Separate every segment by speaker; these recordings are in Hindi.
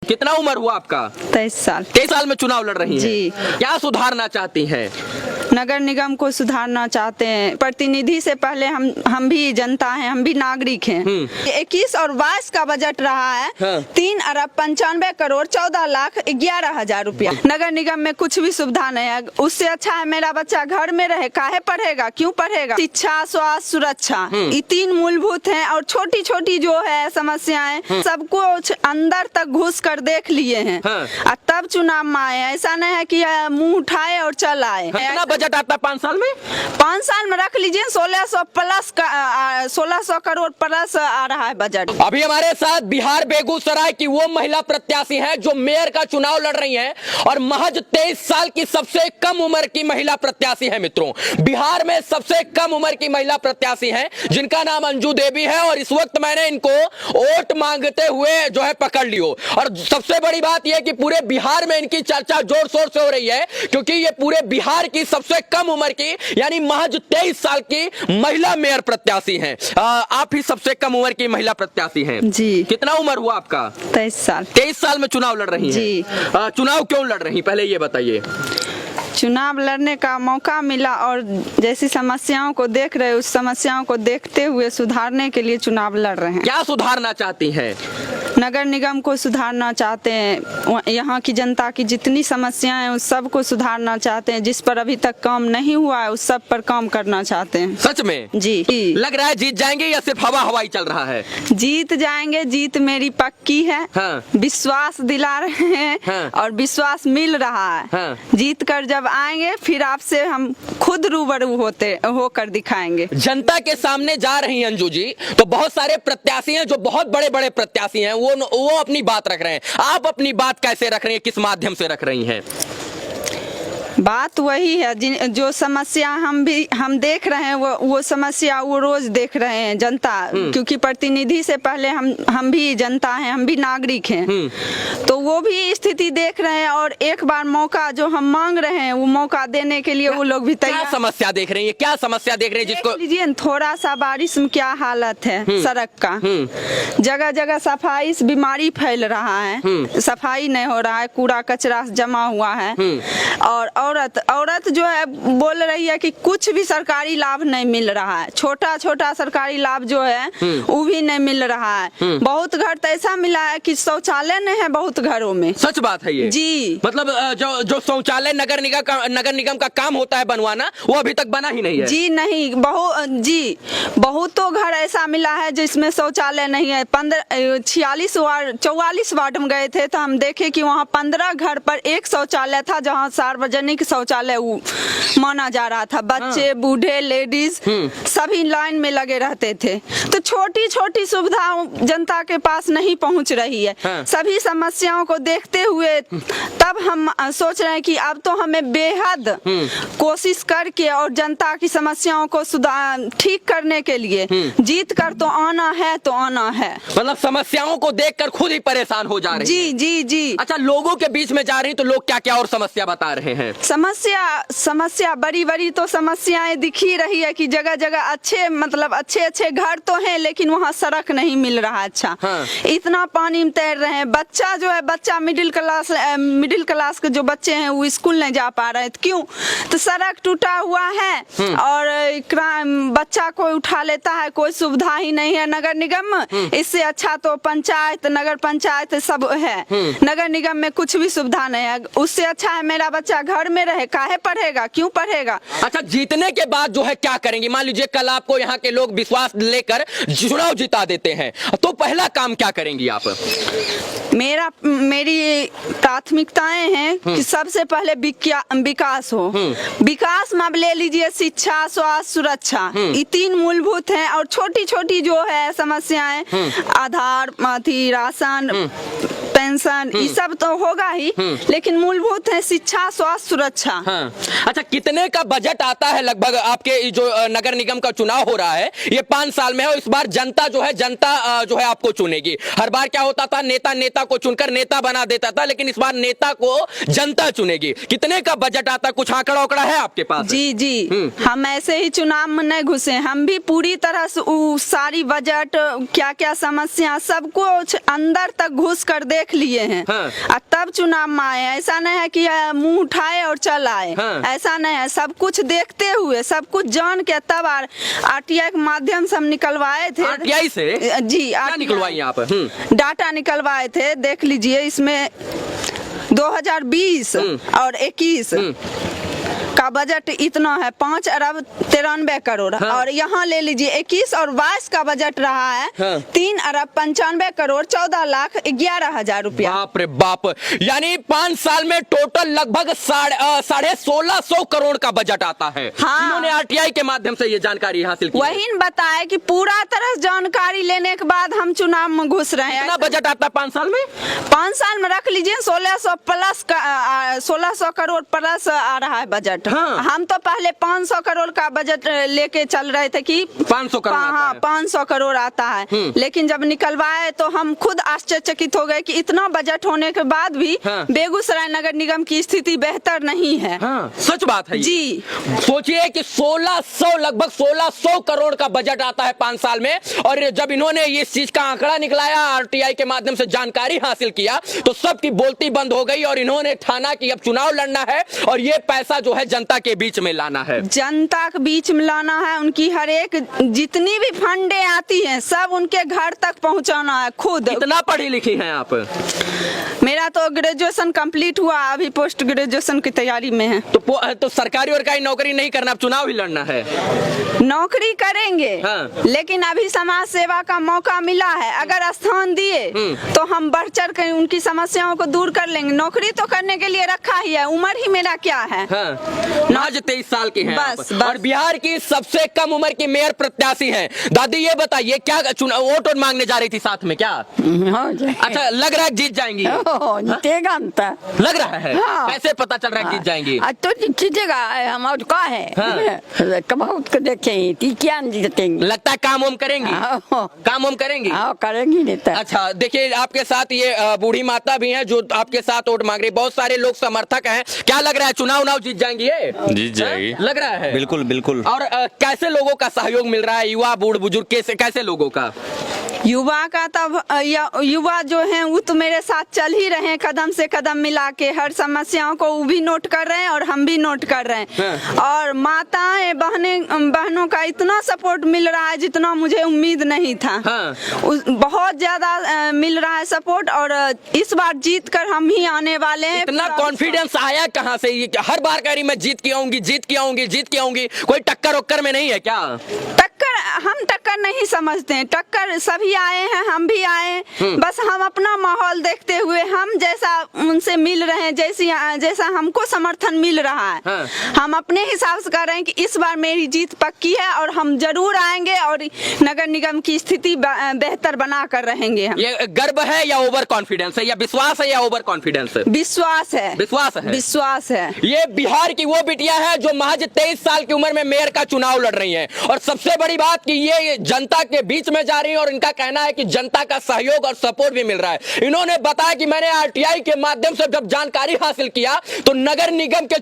Speaker 1: कितना उम्र हुआ आपका?
Speaker 2: 23 साल।
Speaker 1: 23 साल में चुनाव लड़ रही हैं।
Speaker 2: जी।
Speaker 1: क्या सुधारना चाहती हैं?
Speaker 2: नगर निगम को सुधारना चाहते हैं। प्रतिनिधि से पहले हम भी जनता हैं, हम भी नागरिक हैं। 21 और 22 का बजट रहा है।
Speaker 1: हाँ।
Speaker 2: 3 अरब 95 करोड़ 14 लाख 11 हजार रुपया। नगर निगम में कुछ भी सुविधा नहीं है। उससे अच्छा है मेरा बच्चा घर में रहे, काहे पढ़ेगा, क्यों पढ़ेगा? शिक्षा, स्वास्थ्य, सुरक्षा, ये 3 मूलभूत हैं। और छोटी छोटी जो है समस्याएं सबको अंदर तक घुस कर देख लिए हैं।
Speaker 1: हाँ।
Speaker 2: तब चुनाव में आए। ऐसा नहीं है कि मुंह उठाए और चल आए।
Speaker 1: कितना बजट आता है 5 साल में?
Speaker 2: 5 साल में रख लीजिए 1600 प्लस का 1600 करोड़ प्लस आ रहा है बजट।
Speaker 1: अभी हमारे साथ बिहार बेगूसराय की वो महिला प्रत्याशी हैं जो मेयर का चुनाव लड़ रही हैं और महज 23 साल की सबसे कम उम्र की महिला प्रत्याशी है। मित्रों, बिहार में सबसे कम उम्र की महिला प्रत्याशी हैं जिनका नाम अंजू देवी है और इस वक्त मैंने इनको वोट मांगते हुए जो है पकड़ लियो। और सबसे बड़ी बात यह कि पूरे बिहार में इनकी चर्चा जोर शोर से हो रही है क्योंकि ये पूरे बिहार की सबसे कम उम्र की यानी महज 23 साल की महिला मेयर प्रत्याशी हैं। आप ही सबसे कम उम्र की महिला प्रत्याशी हैं।
Speaker 2: जी।
Speaker 1: कितना उम्र हुआ आपका?
Speaker 2: 23 साल।
Speaker 1: 23 साल में चुनाव लड़ रही हैं।
Speaker 2: जी।
Speaker 1: चुनाव क्यों लड़ रही, पहले ये बताइए।
Speaker 2: चुनाव लड़ने का मौका मिला और जैसी समस्याओं को देख रहे, उस समस्याओं को देखते हुए सुधारने के लिए चुनाव लड़ रहे हैं।
Speaker 1: क्या सुधारना चाहती हैं?
Speaker 2: नगर निगम को सुधारना चाहते हैं। यहाँ की जनता की जितनी समस्याएं हैं उस सब को सुधारना चाहते हैं। जिस पर अभी तक काम नहीं हुआ है उस सब पर काम करना चाहते हैं।
Speaker 1: सच में?
Speaker 2: जी।
Speaker 1: लग रहा है जीत जाएंगे या सिर्फ हवा हवाई चल रहा है?
Speaker 2: जीत जाएंगे, जीत मेरी पक्की है।
Speaker 1: हाँ।
Speaker 2: विश्वास दिला रहे हैं।
Speaker 1: हाँ।
Speaker 2: और विश्वास मिल रहा है।
Speaker 1: हाँ।
Speaker 2: जीत कर जब आएंगे फिर आपसे हम खुद रूबरू होकर दिखाएंगे।
Speaker 1: जनता के सामने जा रही हैं अंजू जी, तो बहुत सारे प्रत्याशी हैं जो बहुत बड़े बड़े प्रत्याशी हैं, वो अपनी बात रख रहे हैं। आप अपनी बात कैसे रख रही हैं, किस माध्यम से रख रही हैं?
Speaker 2: बात वही है जो समस्या हम देख रहे हैं वो समस्या वो रोज देख रहे हैं जनता। क्योंकि प्रतिनिधि से पहले हम भी जनता हैं, हम भी नागरिक हैं। तो वो भी स्थिति देख रहे हैं और एक बार मौका जो हम मांग रहे हैं वो मौका देने के लिए वो लोग भी तैयार।
Speaker 1: क्या समस्या देख रही है, क्या समस्या देख रही है जिसको?
Speaker 2: लीजिए थोड़ा सा बारिश में क्या हालत है सड़क का। जगह जगह सफाई से बीमारी फैल रहा है, सफाई नहीं हो रहा है, कूड़ा कचरा जमा हुआ है। और औरत जो है बोल रही है कि कुछ भी सरकारी लाभ नहीं मिल रहा है। छोटा छोटा सरकारी लाभ जो है वो भी नहीं मिल रहा है। बहुत घर तो ऐसा मिला है कि शौचालय नहीं है बहुत घरों में।
Speaker 1: सच बात है ये?
Speaker 2: जी।
Speaker 1: मतलब जो शौचालय नगर निगम का काम होता है बनवाना, वो अभी तक बना ही नहीं है।
Speaker 2: जी नहीं, बहुतों घर ऐसा मिला है जिसमें शौचालय नहीं है। 44 वार्ड में गए थे तो हम देखे कि वहाँ 15 घर पर एक शौचालय था जहाँ सार्वजनिक शौचालय माना जा रहा था। बच्चे, बूढ़े, लेडीज सभी लाइन में लगे रहते थे। तो छोटी छोटी सुविधाएं जनता के पास नहीं पहुंच रही है। सभी समस्याओं को देखते हुए तब हम सोच रहे हैं कि अब तो हमें बेहद कोशिश करके और जनता की समस्याओं को ठीक करने के लिए जीत कर तो आना है तो आना है।
Speaker 1: मतलब समस्याओं को देखकर खुद ही परेशान हो जा रही
Speaker 2: जी
Speaker 1: हैं।
Speaker 2: जी जी।
Speaker 1: अच्छा, लोगों के बीच में जा रही तो लोग क्या क्या और समस्या बता रहे हैं?
Speaker 2: समस्या बड़ी बड़ी तो समस्याएं दिख ही रही है कि जगह जगह अच्छे घर तो हैं लेकिन वहाँ सड़क नहीं मिल रहा है। अच्छा।
Speaker 1: हाँ।
Speaker 2: इतना पानी में तैर रहे हैं। बच्चा मिडिल क्लास के जो बच्चे हैं वो स्कूल नहीं जा पा रहे हैं। क्यों? तो सड़क टूटा हुआ है और बच्चा कोई उठा लेता है, कोई सुविधा ही नहीं है नगर निगम में। इससे अच्छा तो नगर पंचायत सब है। नगर निगम में कुछ भी सुविधा नहीं है। उससे अच्छा है मेरा बच्चा घर में रहे, काहे पढ़ेगा, क्यों पढ़ेगा? अच्छा,
Speaker 1: जीतने के बाद जो है क्या करेंगे? मान लीजिए कल आपको यहाँ के लोग विश्वास लेकर चुनाव जिता देते हैं तो पहला काम क्या करेंगी आप?
Speaker 2: मेरी प्राथमिकताएं हैं कि सबसे पहले विकास हो। विकास में अब ले लीजिए शिक्षा, स्वास्थ्य, सुरक्षा, ये 3 मूलभूत हैं। और छोटी छोटी जो है समस्याएं, आधार, राशन, पेंशन, ये सब तो होगा ही, लेकिन मूलभूत है शिक्षा, स्वास्थ्य, सुरक्षा।
Speaker 1: हाँ। अच्छा, कितने का बजट आता है लगभग आपके जो नगर निगम का चुनाव हो रहा है ये 5 साल में है और इस बार जनता जो है आपको चुनेगी। हर बार क्या होता था, नेता को चुनकर नेता बना देता था, लेकिन इस बार नेता को जनता चुनेगी। कितने का बजट आता, कुछ आंकड़ा उकड़ा है आपके पास?
Speaker 2: जी। हम ऐसे ही चुनाव में नहीं घुसे, हम भी पूरी तरह से सारी बजट क्या क्या समस्या सबको अंदर तक घुस कर देख लिए हैं।
Speaker 1: हाँ।
Speaker 2: और तब चुनाव में आए। ऐसा नहीं है कि मुंह उठाए और चल आए।
Speaker 1: हाँ।
Speaker 2: ऐसा नहीं है, सब कुछ देखते हुए, सब कुछ जान के तब आरटीआई के माध्यम से हम निकलवाए थे।
Speaker 1: आरटीआई से
Speaker 2: जी,
Speaker 1: क्या
Speaker 2: RTI
Speaker 1: निकलवाई आप?
Speaker 2: डाटा निकलवाए थे, देख लीजिए इसमें 2020 और 21 का बजट इतना है 5 अरब 93 करोड़।
Speaker 1: हाँ।
Speaker 2: और यहाँ ले लीजिए 21 और 22 का बजट रहा है
Speaker 1: हाँ।
Speaker 2: 3 अरब 95 करोड़ 14,11,000 रुपया।
Speaker 1: बाप रे बाप, यानी 5 साल में टोटल लगभग 1650 करोड़ का बजट आता है।
Speaker 2: हाँ।
Speaker 1: इन्होंने आरटीआई के माध्यम से ये जानकारी हासिल की है।
Speaker 2: वही बताए कि पूरा तरह से जानकारी लेने के बाद हम चुनाव में घुस रहे हैं।
Speaker 1: कितना बजट आता है 5 साल में?
Speaker 2: 5 साल में रख लीजिए 1600 प्लस का 1600 करोड़ प्लस आ रहा है बजट।
Speaker 1: हाँ।
Speaker 2: हम तो पहले 500 करोड़ का बजट लेके चल रहे थे कि
Speaker 1: 500 करोड़ आता
Speaker 2: हाँ
Speaker 1: है।
Speaker 2: 500 करोड़ आता है। लेकिन जब निकलवाए तो हम खुद आश्चर्यचकित हो गए कि इतना बजट होने के बाद भी
Speaker 1: हाँ।
Speaker 2: बेगूसराय नगर निगम की स्थिति बेहतर नहीं है।
Speaker 1: हाँ, सच बात है ये।
Speaker 2: जी।
Speaker 1: सोचिए कि 1600 लगभग 1600 करोड़ का बजट आता है 5 साल में, और जब इन्होंने इस चीज का आंकड़ा निकलाया, आरटीआई के माध्यम से जानकारी हासिल किया, तो सबकी बोलती बंद हो गई और इन्होंने ठाना कि अब चुनाव लड़ना है और ये पैसा जो है जनता के बीच में लाना है।
Speaker 2: जनता के बीच में लाना है। उनकी हर एक जितनी भी फंडे आती हैं सब उनके घर तक पहुंचाना है खुद।
Speaker 1: कितना पढ़ी लिखी हैं आप?
Speaker 2: मेरा तो ग्रेजुएशन कंप्लीट हुआ, अभी पोस्ट ग्रेजुएशन की तैयारी में है।
Speaker 1: तो सरकारी और कहीं नौकरी नहीं करना, अब चुनाव ही लड़ना है।
Speaker 2: नौकरी करेंगे।
Speaker 1: हाँ।
Speaker 2: लेकिन अभी समाज सेवा का मौका मिला है, अगर स्थान दिए तो हम बढ़ चढ़ कर उनकी समस्याओं को दूर कर लेंगे। नौकरी तो करने के लिए रखा ही है, उम्र ही मेरा क्या है।
Speaker 1: हाँ। आज 23 साल की हैं
Speaker 2: बस,
Speaker 1: आप।
Speaker 2: बस।
Speaker 1: और बिहार की सबसे कम उम्र की मेयर प्रत्याशी हैं। दादी ये बताइए, क्या चुनाव वोट मांगने जा रही थी साथ में क्या? अच्छा, लग रहा है जीत जाएंगी?
Speaker 3: जीतेगा अंतर
Speaker 1: लग रहा है।
Speaker 3: हाँ।
Speaker 1: कैसे पता चल रहा है जीत जाएंगी?
Speaker 3: आज तो जीतेगा, हम और का है बहुत को देखें ती क्या नहीं जीतेंगे।
Speaker 1: लगता है काम वाम करेंगी?
Speaker 3: हाँ।
Speaker 1: काम वाम करेंगी?
Speaker 3: हाँ करेंगी नहीं तो।
Speaker 1: अच्छा, देखिए आपके साथ ये बूढ़ी माता भी हैं जो आपके साथ वोट मांग रही। बहुत सारे लोग समर्थक हैं। क्या लग रहा है, चुनाव जीत जाएंगी ये?
Speaker 4: जीत जाएगी।
Speaker 1: लग रहा है?
Speaker 4: बिल्कुल बिल्कुल।
Speaker 1: और कैसे लोगों का सहयोग मिल रहा है, युवा बूढ़ बुजुर्ग कैसे लोगों का?
Speaker 2: युवा का तब युवा जो हैं वो तो मेरे साथ चल ही रहे हैं, कदम से कदम मिला के हर समस्याओं को वो भी नोट कर रहे हैं और हम भी नोट कर रहे हैं। और माताएं बहनों का इतना सपोर्ट मिल रहा है जितना मुझे उम्मीद नहीं था।
Speaker 1: हाँ।
Speaker 2: बहुत ज्यादा मिल रहा है सपोर्ट, और इस बार जीत कर हम ही आने वाले हैं।
Speaker 1: इतना कॉन्फिडेंस आया कहाँ से? ये हर बार कह रही मैं जीत के आऊंगी, जीत के आऊंगी, जीत के आऊंगी। कोई टक्कर वक्कर में नहीं है क्या?
Speaker 2: हम टक्कर नहीं समझते हैं, टक्कर सभी आए हैं, हम भी आए। बस हम अपना माहौल देखते हुए हम जैसा उनसे मिल रहे हैं, जैसा हमको समर्थन मिल रहा है।
Speaker 1: हाँ।
Speaker 2: हम अपने हिसाब से कह रहे हैं कि इस बार मेरी जीत पक्की है और हम जरूर आएंगे और नगर निगम की स्थिति बेहतर बना कर रहेंगे। हम
Speaker 1: ये गर्व है या ओवर कॉन्फिडेंस है, या विश्वास है या ओवर कॉन्फिडेंस है?
Speaker 2: विश्वास है।
Speaker 1: विश्वास है।
Speaker 2: विश्वास है।
Speaker 1: ये बिहार की वो बिटिया है जो महज 23 साल की उम्र में मेयर का चुनाव लड़ रही हैं, और सबसे बड़ी बात कि ये जनता के बीच में जा रही है और इनका कहना है कि जनता का सहयोग और सपोर्ट भी मिल रहा है। इन्होंने बताया कि मैंने आरटीआई के माध्यम से जब जानकारी हासिल किया तो नगर निगम के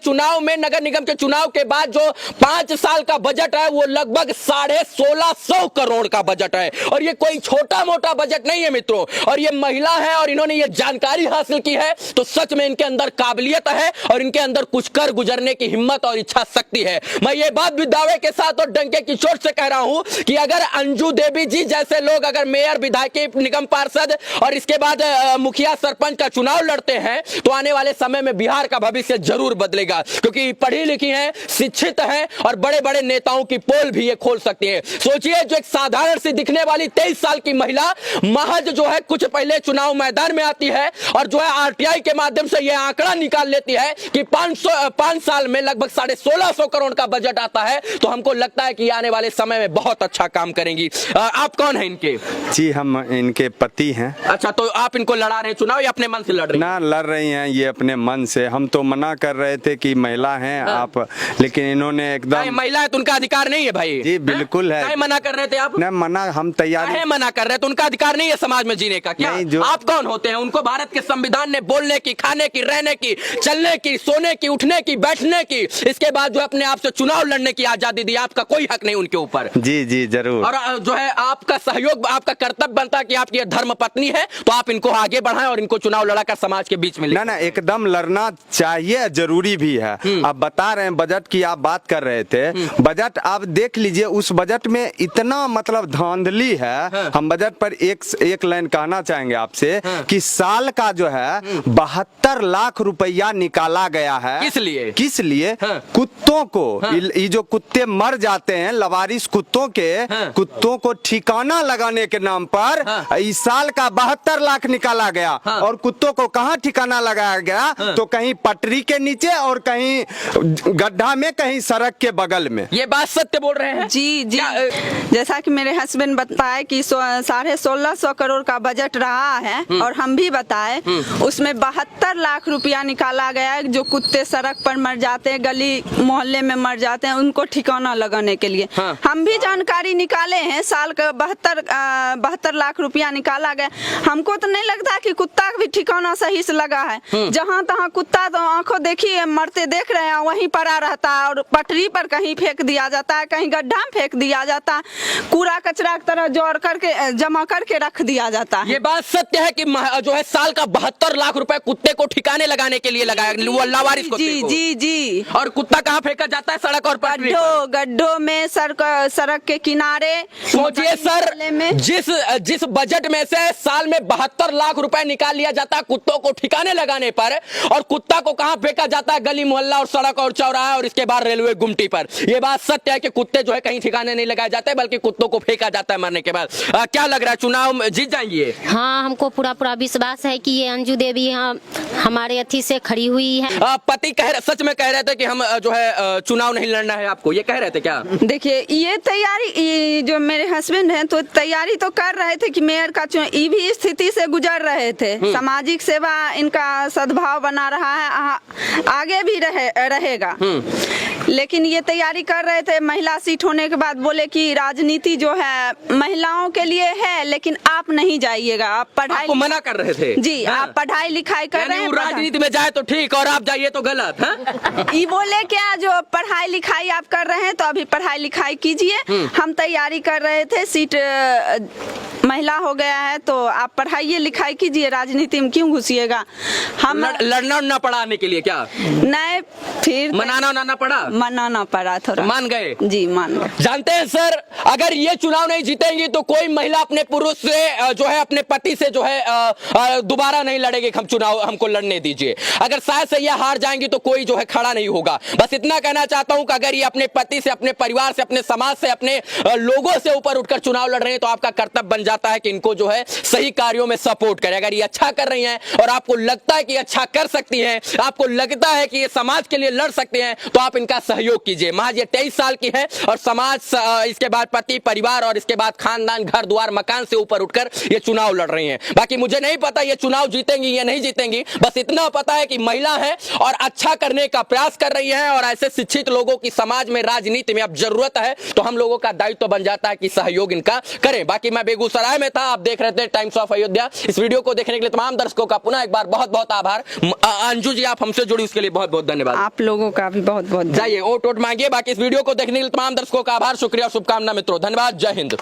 Speaker 1: चुनाव के बाद जो 5 साल का बजट है वो लगभग 1650 करोड़ का बजट है, और ये कोई छोटा मोटा बजट नहीं है मित्रों। और ये महिला है और इन्होंने ये जानकारी हासिल की है, तो सच में इनके अंदर काबिलियत है और इनके अंदर कुछ कर गुजरने की हिम्मत और इच्छा शक्ति है। मैं ये बात भी दावे के साथ और डंके की चोट से कह रहा हूं कि अगर अंजू देवी जी जैसे लोग अगर मेयर, विधायक, निगम पार्षद और इसके बाद मुखिया सरपंच का चुनाव लड़ते हैं तो आने वाले समय में बिहार का भविष्य जरूर बदलेगा, क्योंकि पढ़ी लिखी हैं, शिक्षित हैं और बड़े बड़े नेताओं की पोल भी ये खोल सकती है। सोचिए, जो एक साधारण सी दिखने वाली 23 साल की महिला महज जो है कुछ पहले चुनाव मैदान में आती है और जो है आरटीआई के माध्यम से यह आंकड़ा निकाल लेती है कि 5 साल में लगभग 1650 करोड़ का बजट आता है। तो हमको लगता है कि आने वाले समय में बहुत अच्छा काम करेंगी। आप कौन है इनके?
Speaker 5: जी, हम इनके पति हैं।
Speaker 1: अच्छा, तो आप इनको लड़ा रहे हैं चुनाव या अपने मन से लड़ रही हैं?
Speaker 5: ना लड़ रही हैं ये अपने मन से। हम तो मना कर रहे थे कि महिला हैं आप, लेकिन इन्होंने एकदम।
Speaker 1: महिला है तो उनका अधिकार नहीं है भाई?
Speaker 5: जी बिल्कुल है।
Speaker 1: क्या मना कर रहे थे आप?
Speaker 5: ना मना, हम तैयार
Speaker 1: है, मना कर रहे हैं तो उनका अधिकार नहीं है समाज में जीने का क्या? आप कौन होते हैं? उनको भारत के संविधान ने बोलने की, खाने की, रहने की, चलने की, सोने की, उठने की, बैठने की, इसके बाद जो अपने आप से चुनाव लड़ने की आजादी दी। आपका कोई हक नहीं उनके ऊपर।
Speaker 5: जी जी जरूर।
Speaker 1: और जो है आपका सहयोग, आपका कर्तव्य बनता है कि आपकी धर्म पत्नी है तो आप इनको आगे बढ़ाएं और इनको चुनाव लड़ाकर समाज के बीच में
Speaker 5: ना ना एकदम लड़ना चाहिए, जरूरी भी है। आप बता रहे हैं बजट की आप बात कर रहे थे, बजट आप देख लीजिए, उस बजट में इतना मतलब धांधली है। हम बजट पर एक लाइन कहना चाहेंगे आपसे कि साल का जो है 72 लाख रुपया निकाला गया है। किस लिए? कुत्तों को, ये जो कुत्ते मर जाते हैं लवारिस कुत्तों को ठिकाना लगाने के नाम पर इस साल का 72 लाख निकाला गया। और कुत्तों को कहाँ ठिकाना लगाया गया? तो कहीं पटरी के नीचे और कहीं गड्ढा में, कहीं सड़क के बगल में।
Speaker 1: ये बात सत्य बोल रहे हैं?
Speaker 2: जी जी, जैसा कि मेरे हस्बैंड बताए कि 1650 करोड़ का बजट रहा है और हम भी बताए उसमें 72 लाख रुपया निकाला गया है। जो कुत्ते सड़क पर मर जाते हैं, गली मोहल्ले में मर जाते हैं, उनको ठिकाना लगाने के लिए हम भी जानकारी निकाले हैं। साल का 72 लाख रुपया निकाला गया। हमको तो नहीं लगता कि कुत्ता भी ठिकाना सही से लगा है। जहाँ तहाँ कुत्ता तो आंखों देखिए मरते देख रहे हैं, वहीं पड़ा रहता है और पटरी पर कहीं फेंक दिया जाता है, कहीं गड्ढा में फेंक दिया जाता है, कूड़ा कचरा की तरह जोड़ करके जमा करके रख दिया जाता है।
Speaker 1: ये बात सत्य है कि जो है साल का 72 लाख रुपए कुत्ते को ठिकाने लगाने के लिए लगाया, वो लावारिस कुत्ते
Speaker 2: जी
Speaker 1: को।
Speaker 2: जी जी।
Speaker 1: और कुत्ता कहाँ फेंका जाता है? सड़क और पटरी पर।
Speaker 2: गड्ढों में, सड़क के किनारे।
Speaker 1: सोचिए सर, जिस बजट में से साल में 72 लाख रुपए निकाल लिया जाता है कुत्तों को ठिकाने लगाने पर, और कुत्ता को कहां फेंका जाता है? गली मोहल्ला और सड़क और चौराहा और इसके बाद रेलवे गुमटी पर। यह बात सत्य है कि कुत्ते जो है कहीं ठिकाने नहीं लगाए जाते, बल्कि कुत्तों को फेंका जाता है मरने के बाद। क्या लग रहा है, चुनाव जीत जाएंगे?
Speaker 4: हाँ, हमको पूरा विश्वास है कि ये अंजू देवी हमारे अथी से खड़ी हुई है।
Speaker 1: पति सच में कह रहे थे कि हम जो है चुनाव नहीं लड़ना है आपको, ये कह रहे थे क्या?
Speaker 2: देखिए, ये तैयारी जो मेरे हस्बैंड हैं तो तैयारी तो कर रहे थे कि मेयर का चुनाव, ये भी स्थिति से गुजर रहे थे। सामाजिक सेवा इनका सद्भाव बना रहा है, आगे भी रहेगा। लेकिन ये तैयारी कर रहे थे। महिला सीट होने के बाद बोले कि राजनीति जो है महिलाओं के लिए है, लेकिन आप नहीं जाइएगा, आप पढ़ाई
Speaker 1: मना कर रहे थे।
Speaker 2: जी, आप पढ़ाई लिखाई कर रहे हैं,
Speaker 1: राजनीति में जाए तो ठीक और आप जाइए तो गलत है।
Speaker 2: ये बोले क्या, जो पढ़ाई लिखाई आप कर रहे हैं तो अभी पढ़ाई लिखाई कीजिए। हम तैयारी कर रहे थे, सीट महिला हो गया है तो आप पढ़ाइए लिखाई कीजिए, राजनीति में क्यों घुसिएगा? हम
Speaker 1: लड़ना पड़ा आने के लिए क्या?
Speaker 2: नहीं, फिर
Speaker 1: मनाना
Speaker 2: पड़ा थोड़ा।
Speaker 1: मान गए?
Speaker 2: जी, मान गए।
Speaker 1: जानते हैं सर, अगर ये चुनाव नहीं जीतेंगी तो कोई महिला अपने पुरुष से जो है, अपने पति से जो है दोबारा नहीं लड़ेगी। हम चुनाव हमको लड़ने दीजिए। अगर शायद से ये हार जाएंगी तो कोई जो है खड़ा नहीं होगा। बस इतना कहना चाहता हूं कि अगर ये अपने पति से, अपने परिवार से, अपने समाज से, अपने लोगों से ऊपर उठकर चुनाव लड़ रहे हैं तो आपका कर्तव्य बन जाता है कि इनको जो है सही कार्यों में सपोर्ट करें। अगर ये अच्छा कर रही हैं और आपको लगता है कि अच्छा कर सकती हैं, आपको लगता है कि ये समाज के लिए लड़ सकते हैं, तो आप इनका सहयोग कीजिए। महज ये 23 साल की है और समाज, इसके बाद पति, परिवार और इसके बाद खानदान, घर द्वार, मकान से ऊपर उठकर ये चुनाव लड़ रही हैं। बाकी मुझे नहीं पता ये चुनाव जीतेंगी या नहीं जीतेंगी, बस इतना पता है कि महिला है और अच्छा करने का प्रयास कर रही है। और ऐसे शिक्षित लोगों की समाज में, राजनीति में अब जरूरत है, तो हम लोगों का दायित्व तो बन जाता है कि सहयोग इनका करें। बाकी मैं बेगूसराय में था, आप देख रहे थे टाइम्स ऑफ अयोध्या। इस वीडियो को देखने के लिए तमाम दर्शकों का पुनः एक बार बहुत बहुत आभार। अंजू जी, आप हमसे जुड़ी उसके लिए बहुत बहुत धन्यवाद।
Speaker 2: आप लोगों का भी बहुत बहुत
Speaker 1: जाइए वोट मांगिए। बाकी इस वीडियो को देखने के लिए तमाम दर्शकों का आभार, शुक्रिया और शुभकामना मित्रों। धन्यवाद। जय हिंद।